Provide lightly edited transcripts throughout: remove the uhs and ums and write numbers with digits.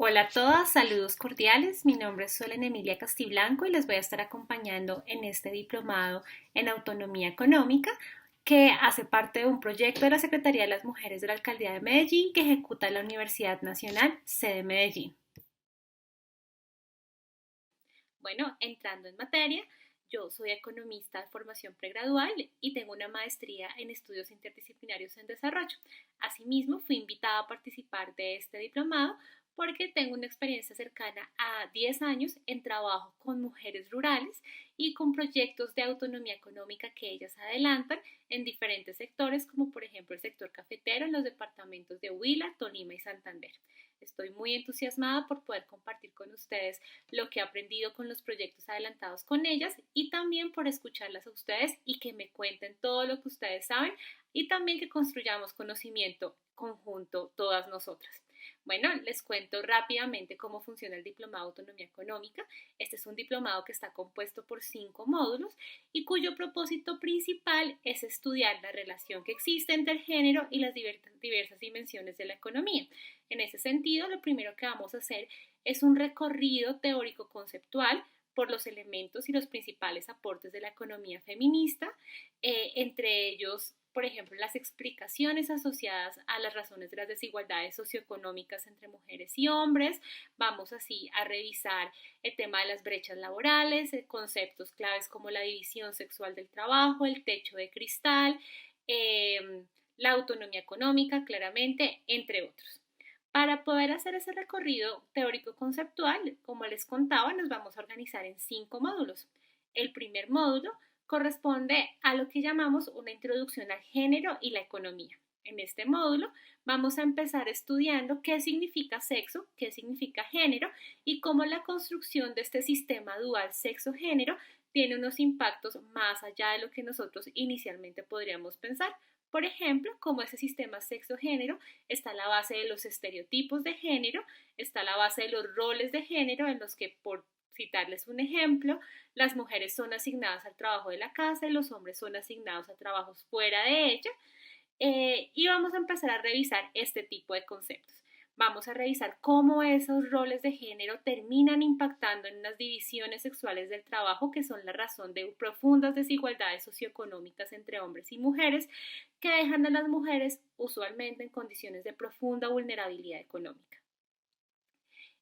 Hola a todas, saludos cordiales. Mi nombre es Solen Emilia Castiblanco y les voy a estar acompañando en este diplomado en autonomía económica que hace parte de un proyecto de la Secretaría de las Mujeres de la Alcaldía de Medellín que ejecuta la Universidad Nacional sede Medellín. Bueno, entrando en materia, yo soy economista de formación pregradual y tengo una maestría en estudios interdisciplinarios en desarrollo. Asimismo, fui invitada a participar de este diplomado porque tengo una experiencia cercana a 10 años en trabajo con mujeres rurales y con proyectos de autonomía económica que ellas adelantan en diferentes sectores, como por ejemplo el sector cafetero en los departamentos de Huila, Tolima y Santander. Estoy muy entusiasmada por poder compartir con ustedes lo que he aprendido con los proyectos adelantados con ellas y también por escucharlas a ustedes y que me cuenten todo lo que ustedes saben y también que construyamos conocimiento conjunto todas nosotras. Bueno, les cuento rápidamente cómo funciona el Diplomado de Autonomía Económica. Este es un diplomado que está compuesto por 5 módulos y cuyo propósito principal es estudiar la relación que existe entre el género y las diversas dimensiones de la economía. En ese sentido, lo primero que vamos a hacer es un recorrido teórico conceptual por los elementos y los principales aportes de la economía feminista, entre ellos, por ejemplo, las explicaciones asociadas a las razones de las desigualdades socioeconómicas entre mujeres y hombres. Vamos así a revisar el tema de las brechas laborales, conceptos claves como la división sexual del trabajo, el techo de cristal, la autonomía económica, claramente, entre otros. Para poder hacer ese recorrido teórico-conceptual, como les contaba, nos vamos a organizar en 5 módulos. El primer módulo corresponde a lo que llamamos una introducción al género y la economía. En este módulo vamos a empezar estudiando qué significa sexo, qué significa género y cómo la construcción de este sistema dual sexo-género tiene unos impactos más allá de lo que nosotros inicialmente podríamos pensar. Por ejemplo, como ese sistema sexo-género está la base de los estereotipos de género, está la base de los roles de género en los que, por citarles un ejemplo, las mujeres son asignadas al trabajo de la casa y los hombres son asignados a trabajos fuera de ella. Y vamos a empezar a revisar este tipo de conceptos. Vamos a revisar cómo esos roles de género terminan impactando en las divisiones sexuales del trabajo que son la razón de profundas desigualdades socioeconómicas entre hombres y mujeres que dejan a las mujeres usualmente en condiciones de profunda vulnerabilidad económica.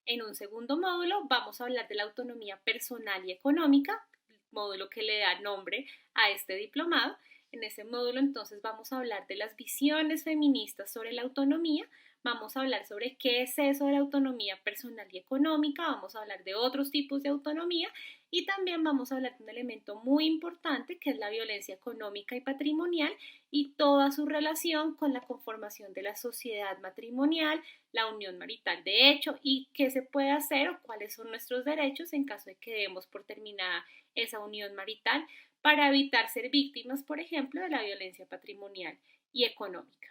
En un segundo módulo vamos a hablar de la autonomía personal y económica, módulo que le da nombre a este diplomado. En ese módulo entonces vamos a hablar de las visiones feministas sobre la autonomía, vamos a hablar sobre qué es eso de la autonomía personal y económica, vamos a hablar de otros tipos de autonomía y también vamos a hablar de un elemento muy importante que es la violencia económica y patrimonial y toda su relación con la conformación de la sociedad matrimonial, la unión marital de hecho y qué se puede hacer o cuáles son nuestros derechos en caso de que demos por terminada esa unión marital para evitar ser víctimas, por ejemplo, de la violencia patrimonial y económica.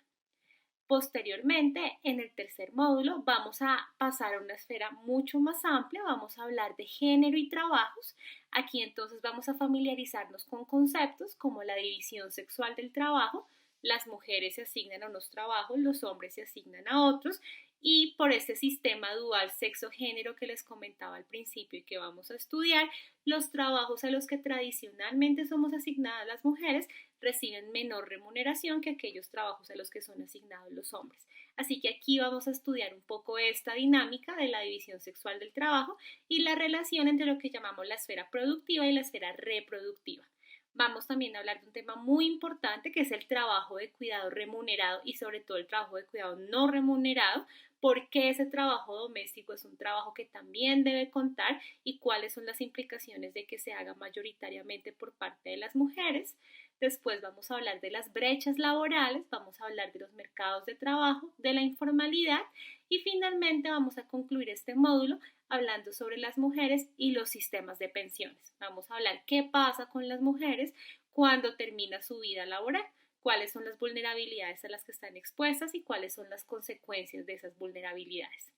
Posteriormente, en el tercer módulo, vamos a pasar a una esfera mucho más amplia, vamos a hablar de género y trabajos. Aquí entonces vamos a familiarizarnos con conceptos como la división sexual del trabajo, las mujeres se asignan a unos trabajos, los hombres se asignan a otros y por este sistema dual sexo-género que les comentaba al principio y que vamos a estudiar, los trabajos a los que tradicionalmente somos asignadas las mujeres reciben menor remuneración que aquellos trabajos a los que son asignados los hombres. Así que aquí vamos a estudiar un poco esta dinámica de la división sexual del trabajo y la relación entre lo que llamamos la esfera productiva y la esfera reproductiva. Vamos también a hablar de un tema muy importante que es el trabajo de cuidado remunerado y sobre todo el trabajo de cuidado no remunerado, por qué ese trabajo doméstico es un trabajo que también debe contar y cuáles son las implicaciones de que se haga mayoritariamente por parte de las mujeres. Después vamos a hablar de las brechas laborales, vamos a hablar de los mercados de trabajo, de la informalidad y finalmente vamos a concluir este módulo hablando sobre las mujeres y los sistemas de pensiones. Vamos a hablar qué pasa con las mujeres cuando termina su vida laboral, cuáles son las vulnerabilidades a las que están expuestas y cuáles son las consecuencias de esas vulnerabilidades.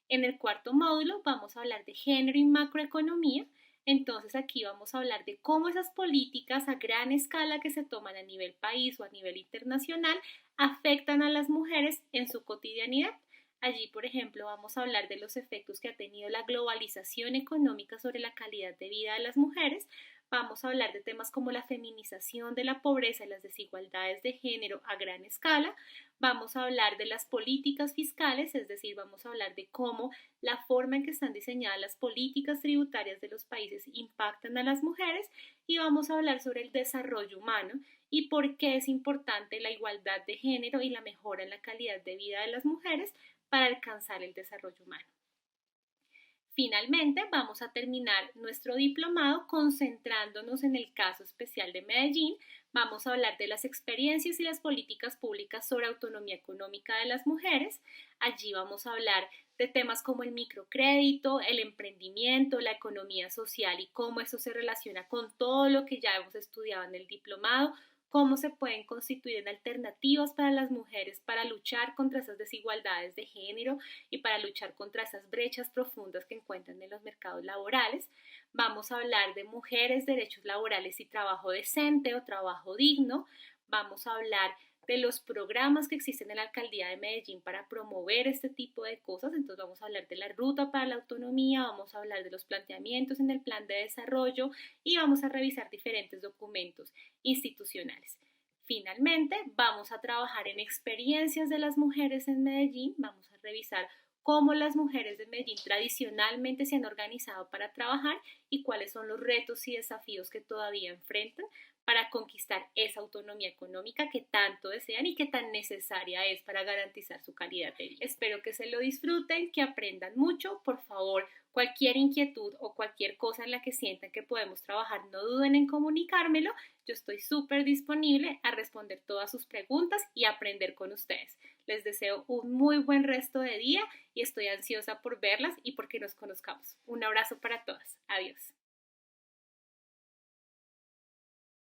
En el cuarto módulo vamos a hablar de género y macroeconomía. Entonces aquí vamos a hablar de cómo esas políticas a gran escala que se toman a nivel país o a nivel internacional afectan a las mujeres en su cotidianidad. Allí, por ejemplo, vamos a hablar de los efectos que ha tenido la globalización económica sobre la calidad de vida de las mujeres. Vamos a hablar de temas como la feminización de la pobreza y las desigualdades de género a gran escala. Vamos a hablar de las políticas fiscales, es decir, vamos a hablar de cómo la forma en que están diseñadas las políticas tributarias de los países impactan a las mujeres. Y vamos a hablar sobre el desarrollo humano y por qué es importante la igualdad de género y la mejora en la calidad de vida de las mujeres para alcanzar el desarrollo humano. Finalmente, vamos a terminar nuestro diplomado concentrándonos en el caso especial de Medellín. Vamos a hablar de las experiencias y las políticas públicas sobre autonomía económica de las mujeres. Allí vamos a hablar de temas como el microcrédito, el emprendimiento, la economía social y cómo eso se relaciona con todo lo que ya hemos estudiado en el diplomado, cómo se pueden constituir en alternativas para las mujeres para luchar contra esas desigualdades de género y para luchar contra esas brechas profundas que encuentran en los mercados laborales. Vamos a hablar de mujeres, derechos laborales y trabajo decente o trabajo digno. Vamos a hablar de los programas que existen en la alcaldía de Medellín para promover este tipo de cosas. Entonces vamos a hablar de la ruta para la autonomía, vamos a hablar de los planteamientos en el plan de desarrollo y vamos a revisar diferentes documentos institucionales. Finalmente, vamos a trabajar en experiencias de las mujeres en Medellín, vamos a revisar cómo las mujeres de Medellín tradicionalmente se han organizado para trabajar y cuáles son los retos y desafíos que todavía enfrentan para conquistar esa autonomía económica que tanto desean y que tan necesaria es para garantizar su calidad de vida. Espero que se lo disfruten, que aprendan mucho. Por favor, cualquier inquietud o cualquier cosa en la que sientan que podemos trabajar, no duden en comunicármelo. Yo estoy súper disponible a responder todas sus preguntas y aprender con ustedes. Les deseo un muy buen resto de día y estoy ansiosa por verlas y porque nos conozcamos. Un abrazo para todas. Adiós.